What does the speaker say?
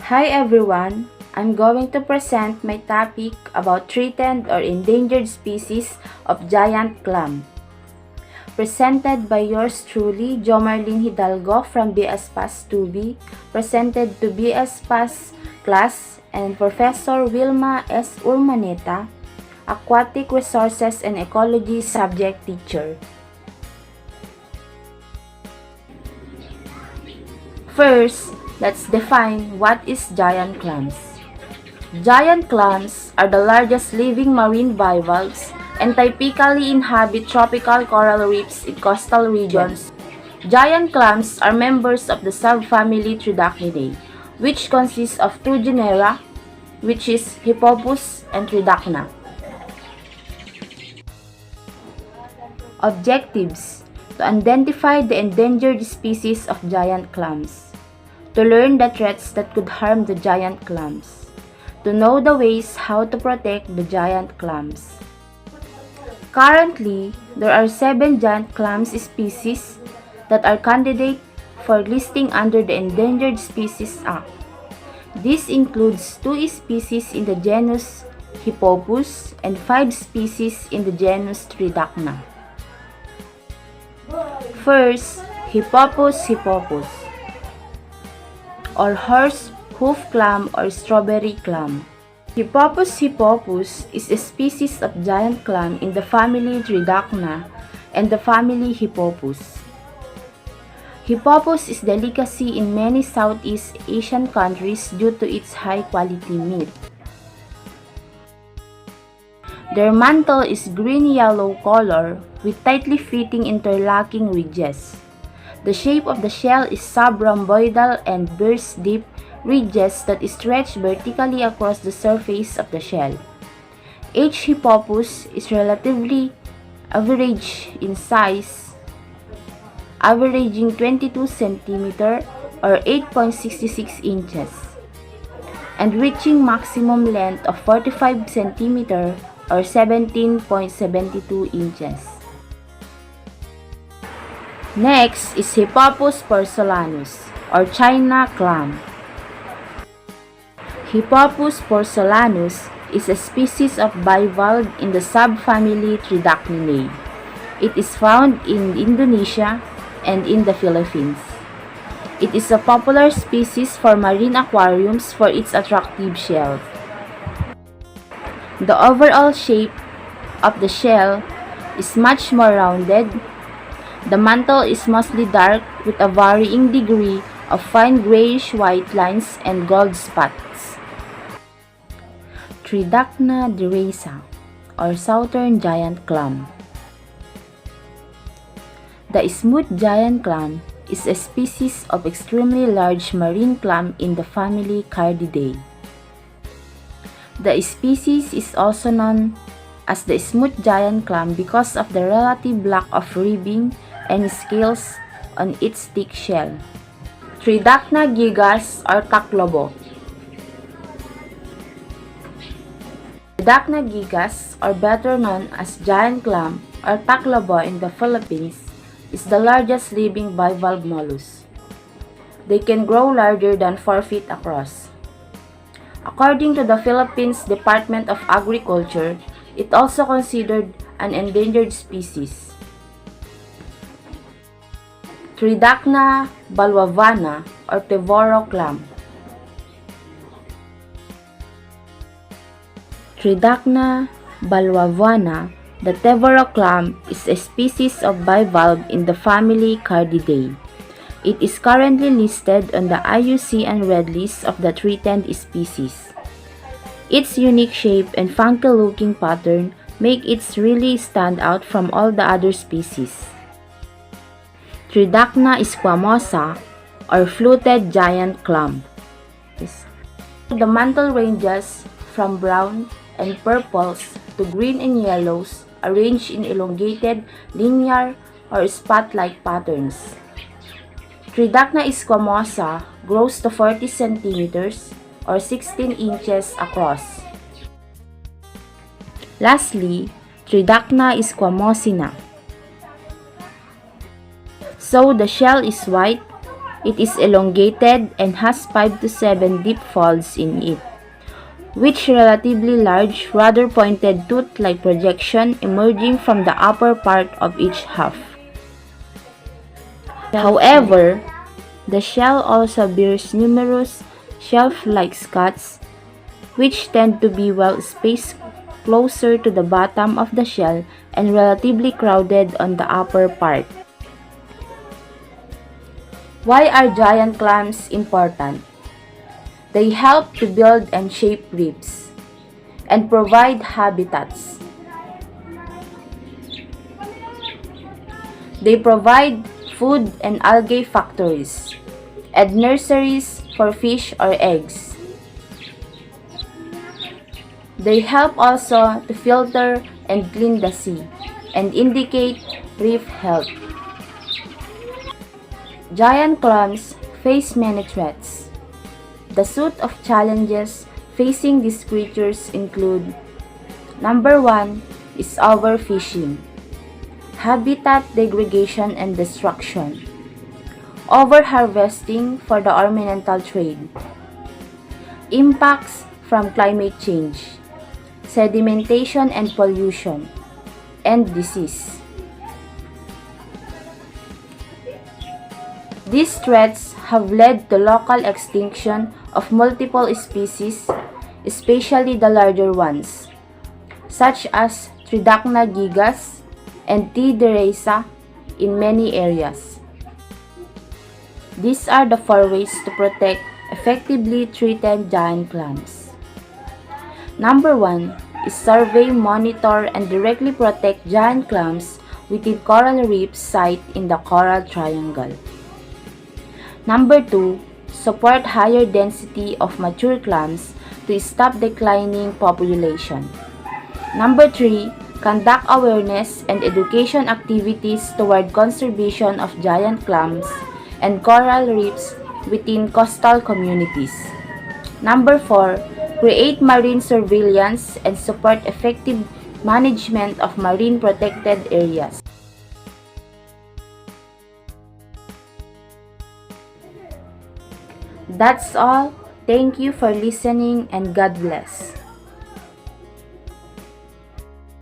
Hi everyone! I'm going to present my topic about threatened or endangered species of giant clam. Presented by yours truly, Jomarlene Hidalgo from BS Pass 2B, presented to BS Pass class, and Professor Wilma S. Urmaneta, Aquatic Resources and Ecology subject teacher. First, let's define what is giant clams. Giant clams are the largest living marine bivalves and typically inhabit tropical coral reefs in coastal regions. Giant clams are members of the subfamily Tridacnidae, which consists of two genera, which is Hippopus and Tridacna. Objectives: to identify the endangered species of giant clams, to learn the threats that could harm the giant clams, to know the ways how to protect the giant clams. Currently, there are 7 giant clams species that are candidate for listing under the Endangered Species Act. This includes 2 species in the genus Hippopus and 5 species in the genus Tridacna. First, Hippopus hippopus, or horse hoof clam or strawberry clam. Hippopus hippopus is a species of giant clam in the family Tridacna and the family Hippopus. Hippopus is delicacy in many Southeast Asian countries due to its high-quality meat. Their mantle is green-yellow color with tightly fitting interlocking ridges. The shape of the shell is subrhomboidal and bears deep ridges that stretch vertically across the surface of the shell. H. hippopus is relatively average in size, averaging 22 cm or 8.66 inches, and reaching maximum length of 45 cm or 17.72 inches. Next is Hippopus porcellanus or China clam. Hippopus porcellanus is a species of bivalve in the subfamily Tridacnidae. It is found in Indonesia and in the Philippines. It is a popular species for marine aquariums for its attractive shell. The overall shape of the shell is much more rounded. The mantle is mostly dark with a varying degree of fine grayish-white lines and gold spots. Tridacna derasa, or southern giant clam. The smooth giant clam is a species of extremely large marine clam in the family Cardidae. The species is also known as the smooth giant clam because of the relative lack of ribbing and scales on its thick shell. Tridacna gigas or taclobo. Tridacna gigas, or better known as giant clam or taclobo in the Philippines, is the largest living bivalve mollusk. They can grow larger than 4 feet across. According to the Philippines Department of Agriculture, it also considered an endangered species. Tridacna balwavana or Tevoro clam. Tridacna balwavana, the Tevoro clam, is a species of bivalve in the family Cardidae. It is currently listed on the IUCN Red List of the threatened species. Its unique shape and funky-looking pattern make it really stand out from all the other species. Tridacna squamosa, or fluted giant clam. The mantle ranges from brown and purples to green and yellows, arranged in elongated, linear, or spot-like patterns. Tridacna squamosa grows to 40 cm or 16 inches across. Lastly, Tridacna squamosina. So the shell is white It is elongated and has 5 to 7 deep folds in it, which relatively large, rather pointed tooth-like projection emerging from the upper part of each half. However, the shell also bears numerous shelf-like scuts, which tend to be well spaced closer to the bottom of the shell and relatively crowded on the upper part. Why are giant clams important? They help to build and shape reefs and provide habitats. They provide food and algae factories and nurseries for fish or eggs. They help also to filter and clean the sea and indicate reef health. Giant clams face many threats. The suite of challenges facing these creatures include: number 1 is overfishing, habitat degradation and destruction, overharvesting for the ornamental trade, impacts from climate change, sedimentation and pollution, and disease. These threats have led to local extinction of multiple species, especially the larger ones, such as Tridacna gigas and T. deresa in many areas. These are the 4 ways to protect effectively threatened giant clams. Number 1 is survey, monitor, and directly protect giant clams within coral reefs site in the Coral Triangle. Number 2, support higher density of mature clams to stop declining population. Number 3, conduct awareness and education activities toward conservation of giant clams and coral reefs within coastal communities. Number 4, create marine surveillance and support effective management of marine protected areas. That's all. Thank you for listening and God bless.